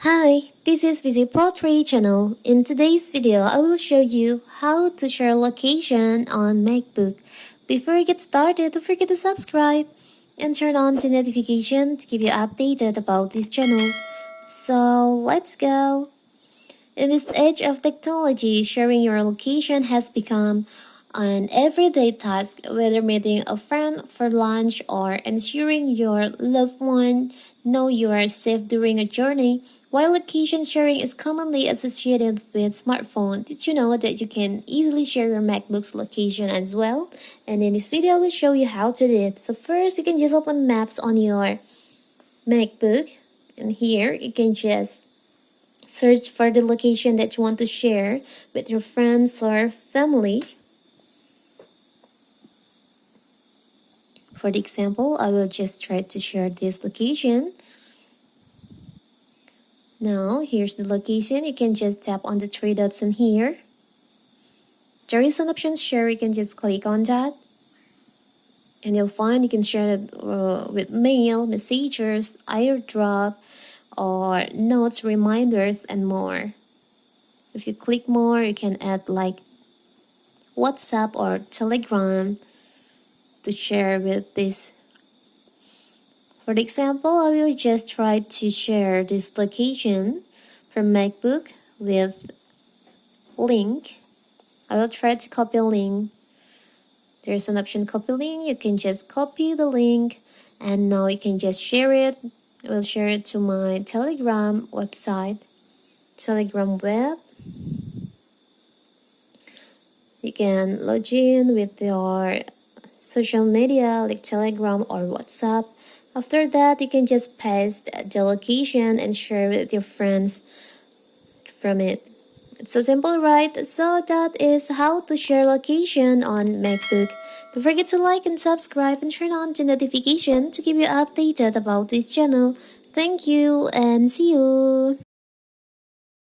Hi, this is Visit Pro 3 channel. In today's video, I will show you how to share location on MacBook. Before we get started, don't forget to subscribe and turn on the notification to keep you updated about this channel. So let's go. In this age of technology, sharing your location has become an everyday task, whether meeting a friend for lunch or ensuring your loved one know you are safe during a journey. While location sharing is commonly associated with smartphone, did you know that you can easily share your MacBook's location as well? And in this video, I will show you how to do it. So first, you can just open Maps on your MacBook, and here you can just search for the location that you want to share with your friends or family. For the example, I will just try to share this location. Now, here's the location. You can just tap on the three dots in here. There is an option share. You can just click on that. And you'll find you can share it with mail, messages, airdrop, or notes, reminders, and more. If you click more, you can add like WhatsApp or Telegram to share with this. For the example, I will just try to share this location from MacBook with link. I will try to copy a link. There's an option copy link. You can just copy the link and now you can just share it. I will share it to my Telegram website, Telegram web. You can log in with your social media like Telegram or WhatsApp. After that, you can just paste the location and share with your friends from it. It's so simple, right? So that is how to share location on MacBook. Don't forget to like and subscribe and turn on the notification to keep you updated about this channel. Thank you and see you.